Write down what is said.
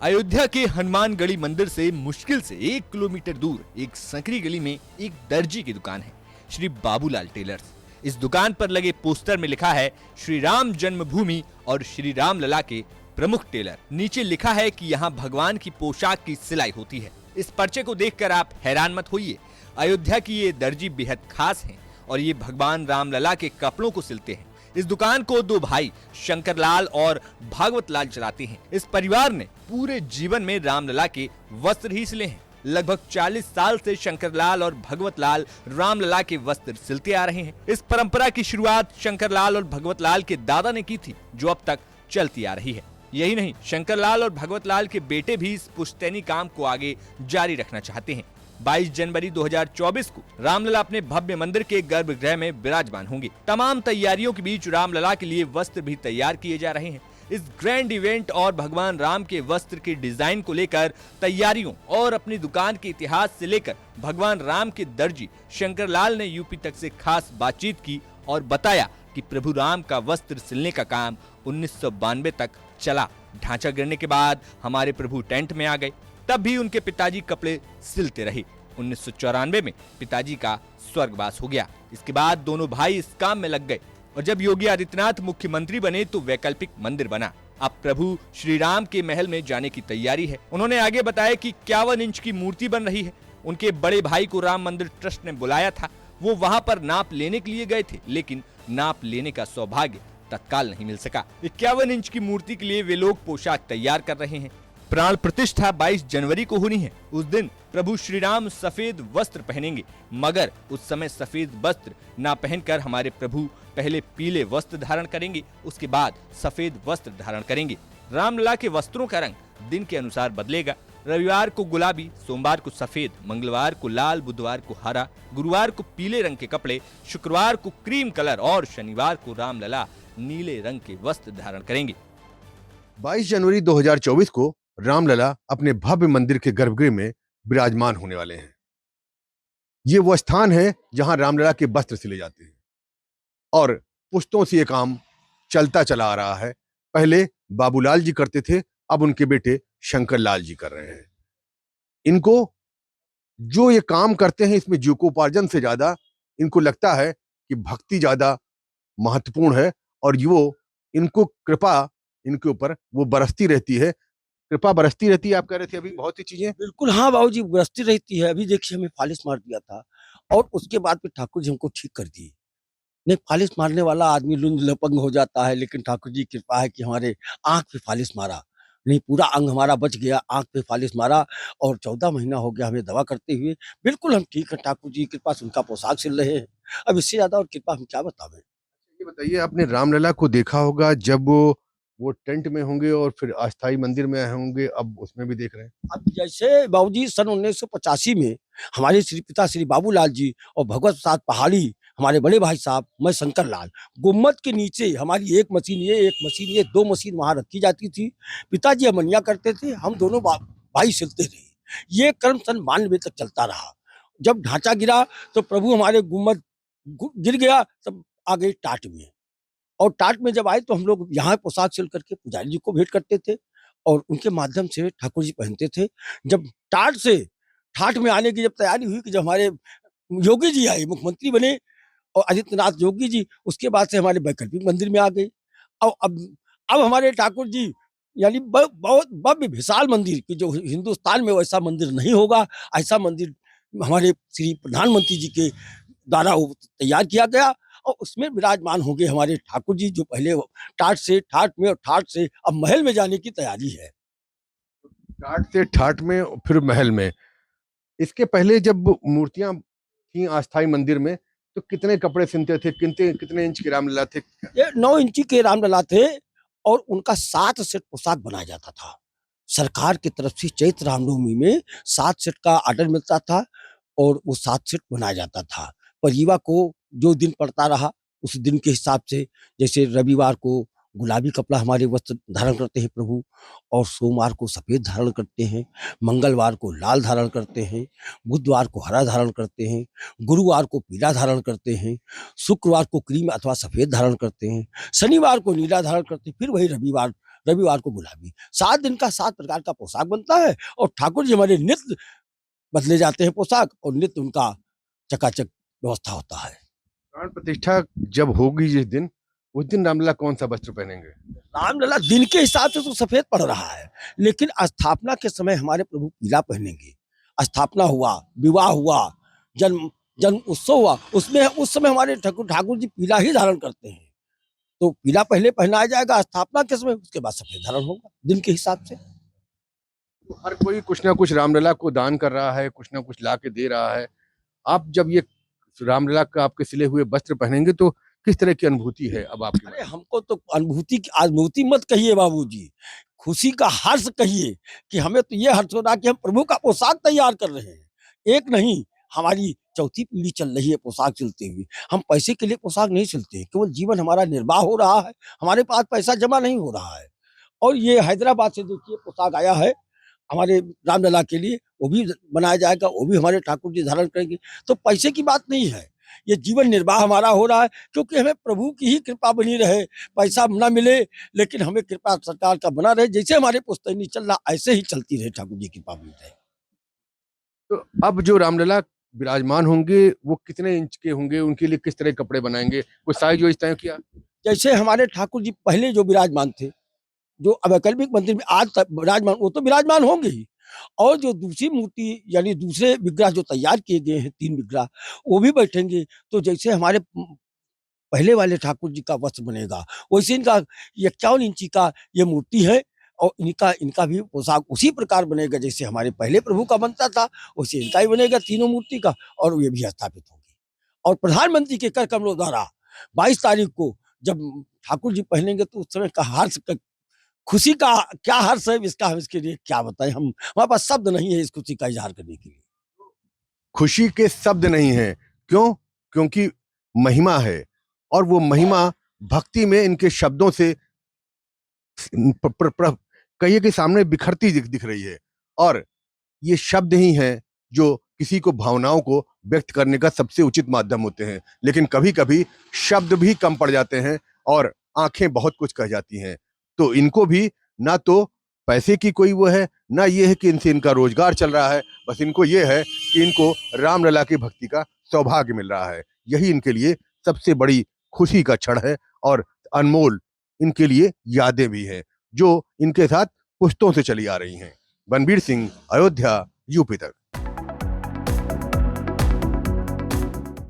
अयोध्या के हनुमानगढ़ी मंदिर से मुश्किल से 1 किलोमीटर दूर एक संकरी गली में एक दर्जी की दुकान है, श्री बाबूलाल टेलर्स। इस दुकान पर लगे पोस्टर में लिखा है श्री राम जन्मभूमि और श्री राम लला के प्रमुख टेलर। नीचे लिखा है कि यहाँ भगवान की पोशाक की सिलाई होती है। इस पर्चे को देखकर आप हैरान मत होइए। अयोध्या की ये दर्जी बेहद खास हैं और ये भगवान राम लला के कपड़ों को सिलते हैं। इस दुकान को दो भाई शंकरलाल और भागवत लाल चलाते हैं। इस परिवार ने पूरे जीवन में रामलला के वस्त्र ही सिले हैं। लगभग 40 साल से शंकरलाल और भगवत लाल रामलला के वस्त्र सिलते आ रहे हैं। इस परंपरा की शुरुआत शंकरलाल और भगवत लाल के दादा ने की थी, जो अब तक चलती आ रही है। यही नहीं, शंकरलाल और भगवत लाल के बेटे भी इस पुश्तैनी काम को आगे जारी रखना चाहते हैं। 22 जनवरी 2024 को रामलला अपने भव्य मंदिर के गर्भगृह में विराजमान होंगे। तमाम तैयारियों के बीच रामलला के लिए वस्त्र भी तैयार किए जा रहे हैं। इस ग्रैंड इवेंट और भगवान राम के वस्त्र के डिजाइन को लेकर तैयारियों और अपनी दुकान के इतिहास से लेकर भगवान राम के दर्जी शंकरलाल ने यूपी तक से खास बातचीत की और बताया कि प्रभु राम का वस्त्र सिलने का काम 1992 तक चला। ढांचा गिरने के बाद हमारे प्रभु टेंट में आ गए, तब भी उनके पिताजी कपड़े सिलते रहे। 1994 में पिताजी का स्वर्गवास हो गया। इसके बाद दोनों भाई इस काम में लग गए और जब योगी आदित्यनाथ मुख्यमंत्री बने तो वैकल्पिक मंदिर बना। अब प्रभु श्री राम के महल में जाने की तैयारी है। उन्होंने आगे बताया कि 51 इंच की मूर्ति बन रही है। उनके बड़े भाई को राम मंदिर ट्रस्ट ने बुलाया था। वो वहां पर नाप लेने के लिए गए थे, लेकिन नाप लेने का सौभाग्य तत्काल नहीं मिल सका। 51 इंच की मूर्ति के लिए वे लोग पोशाक तैयार कर रहे हैं। प्राण प्रतिष्ठा 22 जनवरी को होनी है। उस दिन प्रभु श्री राम सफेद वस्त्र पहनेंगे, मगर उस समय सफेद वस्त्र ना पहनकर हमारे प्रभु पहले पीले वस्त्र धारण करेंगे, उसके बाद सफेद वस्त्र धारण करेंगे। रामलला के वस्त्रों का रंग दिन के अनुसार बदलेगा। रविवार को गुलाबी, सोमवार को सफेद, मंगलवार को लाल, बुधवार को हरा, गुरुवार को पीले रंग के कपड़े, शुक्रवार को क्रीम कलर और शनिवार को रामलला नीले रंग के वस्त्र धारण करेंगे। 22 जनवरी 2024 को रामलला अपने भव्य मंदिर के गर्भगृह में विराजमान होने वाले हैं। ये वो स्थान है जहां रामलला के वस्त्र सिले जाते हैं और पुश्तों से ये काम चलता चला आ रहा है। पहले बाबूलाल जी करते थे, अब उनके बेटे शंकरलाल जी कर रहे हैं। इनको जो ये काम करते हैं, इसमें जीविकोपार्जन से ज्यादा इनको लगता है कि भक्ति ज्यादा महत्वपूर्ण है और वो इनको कृपा इनके ऊपर वो बरसती रहती है। कृपा बरसती रहती है। आप कह रहे थे अभी बहुत सी चीजें। बिल्कुल हाँ बाबूजी, बरसती रहती है। अभी देखिए हमें फालिश मार दिया था और उसके बाद फिर ठाकुर जी हमको ठीक कर दिए। नहीं, फालिश मारने वाला आदमी लुंज लपंग हो जाता है, लेकिन ठाकुर जी की कृपा है कि हमारे आंख पे फालिश मारा नहीं, पूरा अंग हमारा बच गया। आंख पे फालिश मारा और 14 महीना हो गया हमें दवा करते हुए। बिल्कुल हम ठीक है, ठाकुर जी की कृपा से उनका पोशाक सिल रहे हैं। अब इससे ज्यादा और कृपा हम क्या बतावें। ये बताइए, आपने रामलला को देखा होगा जब वो टेंट में होंगे और फिर अस्थाई मंदिर में होंगे, अब उसमें भी देख रहे हैं। अब जैसे बाबूजी सन 1985 में हमारे श्री पिता श्री बाबूलाल जी और भगवत प्रसाद पहाड़ी, हमारे बड़े भाई साहब, मैं शंकरलाल, गुम्मद के नीचे हमारी एक मशीन ये 2 मशीन वहां रखी जाती थी। पिताजी अमनिया करते थे, हम दोनों भाई सिलते रहे। ये क्रम सन 92 तक चलता रहा। जब ढांचा गिरा तो प्रभु हमारे गुम्मद गिर गया, तब आ गई टाट में। और टाट में जब आए तो हम लोग यहाँ पोशाक सिल करके पुजारी जी को भेंट करते थे और उनके माध्यम से ठाकुर जी पहनते थे। जब टाट से ठाठ में आने की जब तैयारी हुई कि जब हमारे योगी जी आए, मुख्यमंत्री बने और आदित्यनाथ योगी जी, उसके बाद से हमारे वैकल्पिक मंदिर में आ गए। और अब हमारे ठाकुर जी यानी बहुत भव्य विशाल मंदिर की, जो हिंदुस्तान में वैसा मंदिर नहीं होगा, ऐसा मंदिर हमारे श्री प्रधानमंत्री जी के द्वारा तैयार किया गया और उसमें विराजमान होंगे हमारे ठाकुर जी, जो पहले टाट से ठाट में और ठाट से अब महल में जाने की तैयारी है। टाट से ठाट में फिर महल में। इसके पहले जब मूर्तियां थी अस्थाई मंदिर में, तो कितने कपड़े सिलते थे, कितने कितने इंच के रामलला थे? ये 9 इंची के रामलला थे और उनका 7 सेट पोशाक बनाया जाता था। सरकार की तरफ से चैत्र रामनवमी में 7 सेट का ऑर्डर मिलता था और वो 7 सेट बनाया जाता था। परिवा को जो दिन पड़ता रहा उस दिन के हिसाब से, जैसे रविवार को गुलाबी कपड़ा हमारे वस्त्र धारण करते हैं प्रभु, और सोमवार को सफेद धारण करते हैं, मंगलवार को लाल धारण करते हैं, बुधवार को हरा धारण करते हैं, गुरुवार को पीला धारण करते हैं, शुक्रवार को क्रीम अथवा सफेद धारण करते हैं, शनिवार को नीला धारण करते हैं, फिर वही रविवार को गुलाबी। 7 दिन का 7 प्रकार का पोशाक बनता है, और ठाकुर जी हमारे नित्य बदले जाते हैं पोशाक, और नित्य उनका चकाचक व्यवस्था होता है। प्राण प्रतिष्ठा जब होगी जिस दिन, उस दिन रामलला कौन सा वस्त्र पहनेंगे? रामलला दिन के हिसाब से तो सफेद पड़ रहा है, लेकिन स्थापना के समय हमारे प्रभु पीला पहनेंगे। स्थापना हुआ, विवाह हुआ, जन्म उत्सव हुआ, उसमें उस समय हमारे ठाकुर जी पीला ही धारण करते हैं। तो पीला पहले पहनाया जाएगा स्थापना के समय, उसके बाद सफेद धारण होगा दिन के हिसाब से। तो हर कोई कुछ ना कुछ रामलला को दान कर रहा है, कुछ ना कुछ ला के दे रहा है। आप जब ये रामलला का आपके सिले हुए वस्त्र पहनेंगे तो किस तरह की अनुभूति है अब आपकी? अरे हमको तो अनुभूति मत कहिए बाबूजी, खुशी का हर्ष कहिए, कि हमें तो ये हर्ष हो रहा कि हम प्रभु का पोशाक तैयार कर रहे हैं। एक नहीं, हमारी चौथी पीढ़ी चल रही है पोशाक सिलते हुए। हम पैसे के लिए पोशाक नहीं सिलते, केवल जीवन हमारा निर्वाह हो रहा है, हमारे पास पैसा जमा नहीं हो रहा है। और ये हैदराबाद से देखिए पोशाक आया है हमारे रामलला के लिए, वो भी बनाया जाएगा, वो भी हमारे ठाकुर जी धारण करेंगे। तो पैसे की बात नहीं है, ये जीवन निर्वाह हमारा हो रहा है, क्योंकि हमें प्रभु की ही कृपा बनी रहे। पैसा ना मिले, लेकिन हमें कृपा सरकार का बना रहे। जैसे हमारे पुश्तैनी चल रहा, ऐसे ही चलती रहे, ठाकुर जी की कृपा बनी रहे। तो अब जो रामलला विराजमान होंगे वो कितने इंच के होंगे? उनके लिए किस तरह के कपड़े बनाएंगे? कुछ साइज वाइज तय किया? जैसे हमारे ठाकुर जी पहले जो विराजमान थे, जो वैकल्पिक मंदिर में आज तक विराजमान, वो तो विराजमान होंगे ही। और जो दूसरी मूर्ति यानी दूसरे विग्रह जो तैयार किए गए हैं, 3 विग्रह, वो भी बैठेंगे। तो जैसे हमारे पहले वाले ठाकुर जी का वस्त्र बनेगा, वैसे इनका 51 इंची का ये मूर्ति है, और इनका भी पोशाक उसी प्रकार बनेगा जैसे हमारे पहले प्रभु का बनता था, वैसे इनका ही बनेगा तीनों मूर्ति का, और ये भी स्थापित होगी। और प्रधानमंत्री के कर कमलों द्वारा 22 तारीख को जब ठाकुर जी पहनेंगे, तो उस समय का हर्ष, खुशी का क्या हर्ष है, इसका हम इसके लिए क्या बताएं। हमारे पास शब्द नहीं है इस खुशी का इजहार करने के लिए। खुशी के शब्द नहीं है। क्यों? क्योंकि महिमा है, और वो महिमा भक्ति में इनके शब्दों से कहिए के सामने बिखरती दिख रही है। और ये शब्द ही हैं जो किसी को भावनाओं को व्यक्त करने का सबसे उचित माध्यम होते हैं। लेकिन कभी कभी शब्द भी कम पड़ जाते हैं और आंखें बहुत कुछ कह जाती हैं। तो इनको भी ना तो पैसे की कोई वो है, ना ये है कि इनसे इनका रोजगार चल रहा है। बस इनको ये है कि इनको रामलला की भक्ति का सौभाग्य मिल रहा है। यही इनके लिए सबसे बड़ी खुशी का क्षण है, और अनमोल इनके लिए यादें भी हैं जो इनके साथ पुश्तों से चली आ रही हैं। बनबीर सिंह, अयोध्या, यूपी तक।